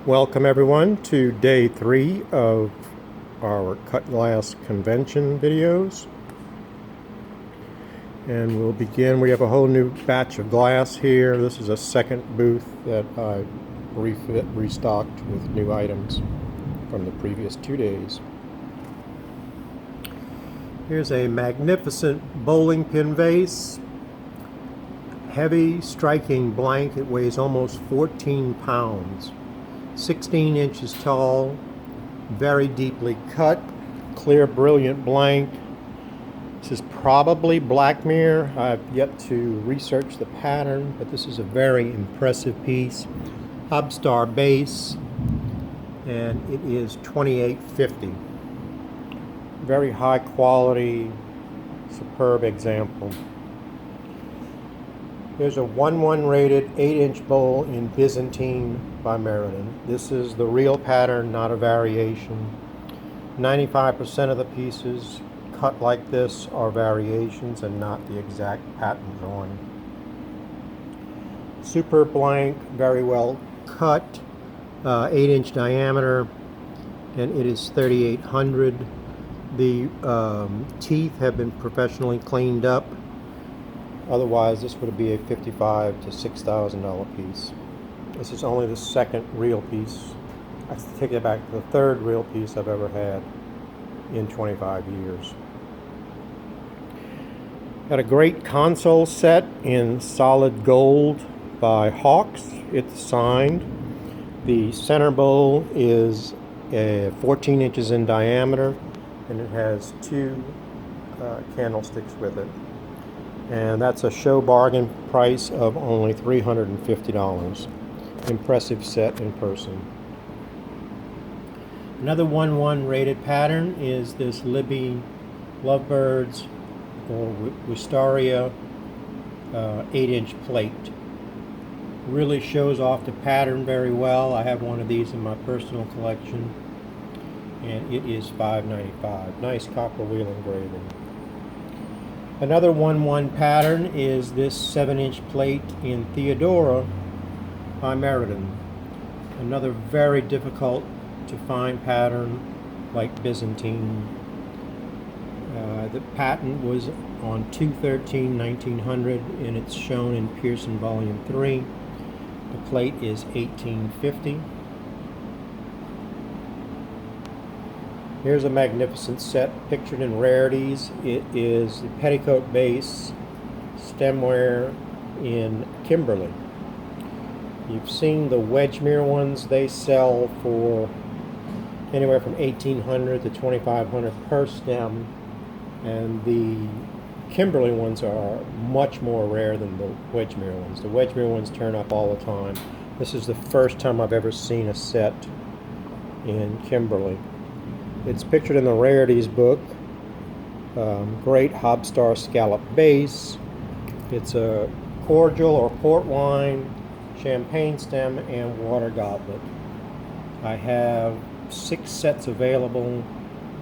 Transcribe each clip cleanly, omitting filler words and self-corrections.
Welcome everyone to day 3 of our cut glass convention videos. And we'll begin. We have a whole new batch of glass here. This is a second booth that I restocked with new items from the previous 2 days. Here's a magnificent bowling pin vase. Heavy, striking blank. It weighs almost 14 pounds. 16 inches tall, very deeply cut, clear, brilliant blank. This is probably black mirror. I've yet to research the pattern, but this is a very impressive piece. Hubstar base, and it is $28.50. Very high quality, superb example. Here's a 1-1 rated 8-inch bowl in Byzantine by Meriden. This is the real pattern, not a variation. 95% of the pieces cut like this are variations and not the exact pattern drawing. Super blank, very well cut, 8-inch diameter, and it is $3,800. The teeth have been professionally cleaned up. Otherwise, this would be a $55,000 to $6,000 piece. This is only the second real piece. I take it back, the third real piece I've ever had in 25 years. Got a great console set in solid gold by Hawks. It's signed. The center bowl is 14 inches in diameter, and it has 2 candlesticks with it. And that's a show bargain price of only $350. Impressive set in person. Another 1-1 rated pattern is this Libby Lovebirds or Wistaria 8-inch plate. Really shows off the pattern very well. I have one of these in my personal collection, and it is $5.95. Nice copper wheel engraving. Another 1-1 pattern is this 7-inch plate in Theodora by Meriden. Another very difficult to find pattern like Byzantine. The patent was on 2/13/1900, and it's shown in Pearson Volume 3. The plate is $18.50. Here's a magnificent set pictured in rarities. It is the petticoat base stemware in Kimberly. You've seen the wedge mirror ones. They sell for anywhere from $1,800 to $2,500 per stem, and the Kimberly ones are much more rare than the wedge mirror ones. The wedge mirror ones turn up all the time. This is the first time I've ever seen a set in Kimberly. It's pictured in the Rarities book. Great Hobstar scallop base. It's a cordial or port wine, champagne stem, and water goblet. I have 6 sets available,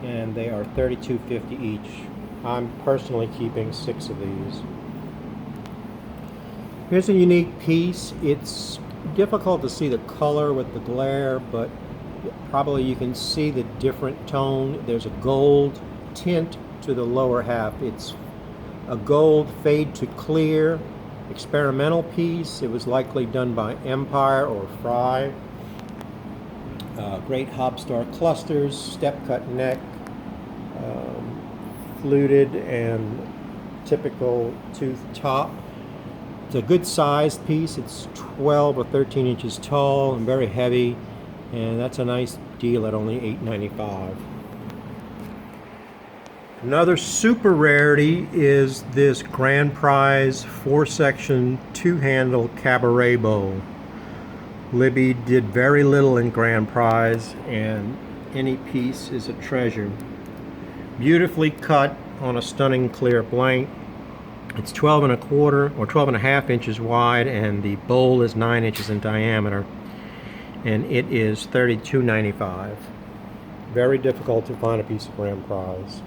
and they are $32.50 each. I'm personally keeping 6 of these. Here's a unique piece. It's difficult to see the color with the glare, but probably you can see the different tone. There's a gold tint to the lower half. It's a gold fade to clear experimental piece. It was likely done by Empire or Fry. Great Hobstar clusters, step cut neck, fluted and typical tooth top. It's a good sized piece. It's 12 or 13 inches tall and very heavy. And that's a nice deal at only $8.95. Another super rarity is this Grand Prize 4-section 2-handle cabaret bowl. Libby did very little in Grand Prize, and any piece is a treasure. Beautifully cut on a stunning clear blank. It's 12 1/4 or 12 1/2 inches wide, and the bowl is 9 inches in diameter. And it is $32.95. Very difficult to find a piece of Grand Prize.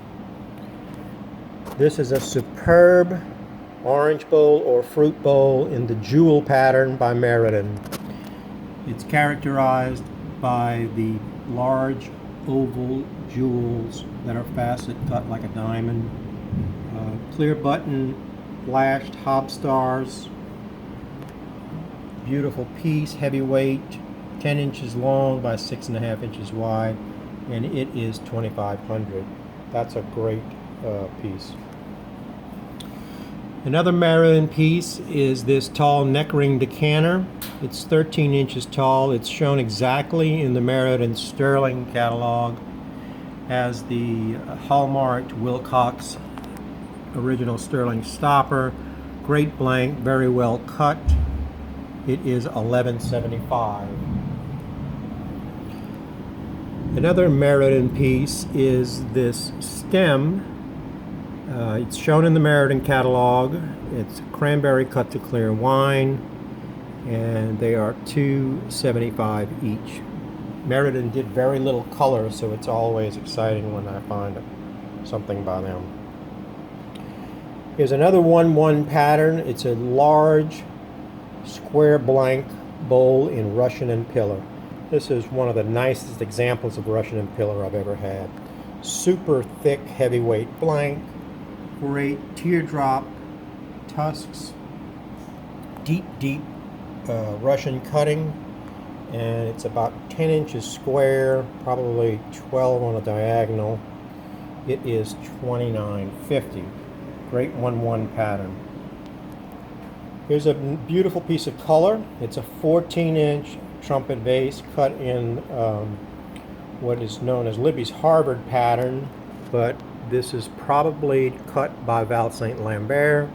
This is a superb orange bowl or fruit bowl in the jewel pattern by Meriden. It's characterized by the large oval jewels that are facet cut like a diamond. Clear button flashed hob stars. Beautiful piece, heavyweight, 10 inches long by 6.5 inches wide, and it is $2,500. That's a great piece. Another Meriden piece is this tall neck ring decanter. It's 13 inches tall. It's shown exactly in the Meriden Sterling catalog as the hallmarked Wilcox original Sterling stopper. Great blank, very well cut. It is $11.75. Another Meriden piece is this stem. It's shown in the Meriden catalog. It's cranberry cut to clear wine, and they are $2.75 each. Meriden did very little color, so it's always exciting when I find something by them. Here's another 1-1 pattern. It's a large square blank bowl in Russian and pillar. This is one of the nicest examples of Russian and pillar I've ever had. Super thick, heavyweight blank, great teardrop tusks, deep Russian cutting, and it's about 10 inches square, probably 12 on a diagonal. It is $29.50. Great 1-1 pattern. Here's a beautiful piece of color. It's a 14-inch trumpet vase cut in what is known as Libby's Harvard pattern, but this is probably cut by Val St. Lambert.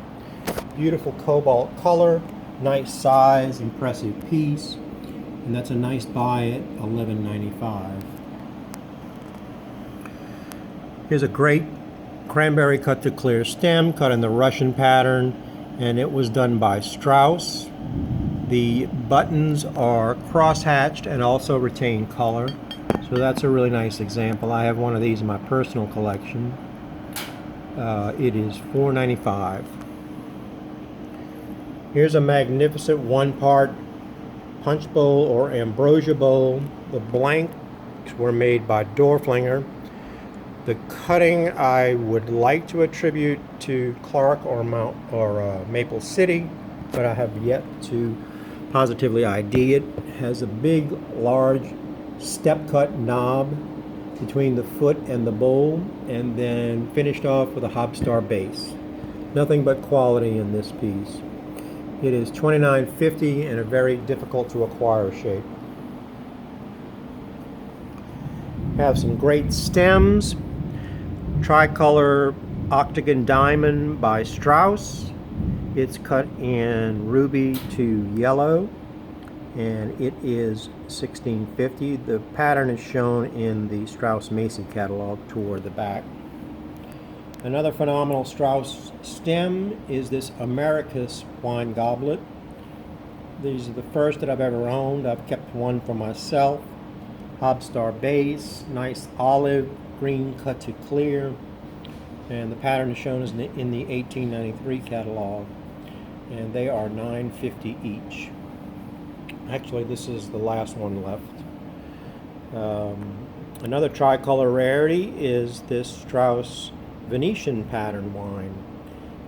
Beautiful cobalt color, nice size, impressive piece, and that's a nice buy at $11.95. Here's a great cranberry cut to clear stem, cut in the Russian pattern, and it was done by Strauss. The buttons are cross-hatched and also retain color, so that's a really nice example. I have one of these in my personal collection. It is $4.95. Here's a magnificent one-part punch bowl or ambrosia bowl. The blanks were made by Dorflinger. The cutting I would like to attribute to Clark or Maple City, but I have yet to positively ID it. It has a big, large step-cut knob between the foot and the bowl, and then finished off with a hobstar base. Nothing but quality in this piece. It is $29.50 and a very difficult to acquire shape. Have some great stems. Tricolor octagon diamond by Strauss. It's cut in ruby to yellow, and it is $16.50. The pattern is shown in the Strauss-Macy catalog toward the back. Another phenomenal Strauss stem is this Americus wine goblet. These are the first that I've ever owned. I've kept one for myself. Hobstar base, nice olive green cut to clear, and the pattern is shown as in the 1893 catalog, and they are $9.50 each. Actually, this is the last one left. Another tricolor rarity is this Strauss Venetian pattern wine.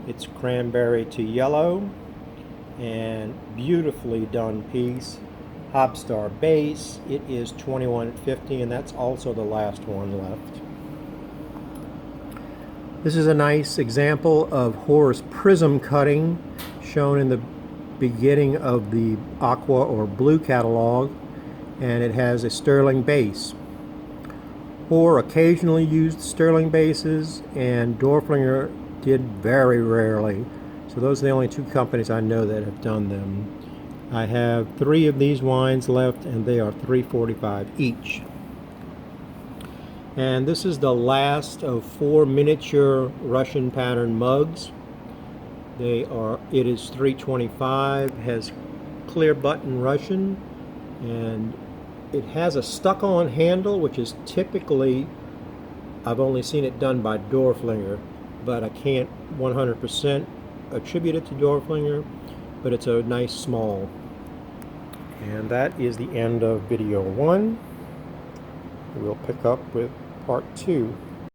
It's cranberry to yellow, and beautifully done piece. Hobstar base. It is $21.50, and that's also the last one left. This is a nice example of Horus prism cutting, shown in the beginning of the aqua or blue catalog, and it has a sterling base. Hoare occasionally used sterling bases, and Dorflinger did very rarely. So those are the only two companies I know that have done them. I have 3 of these wines left, and they are $3.45 each. And this is the last of 4 miniature Russian pattern mugs. It is $3.25, has clear button Russian, and it has a stuck-on handle, which is typically, I've only seen it done by Dorflinger, but I can't 100% attribute it to Dorflinger, but it's a nice small. And that is the end of video 1. We'll pick up with part 2.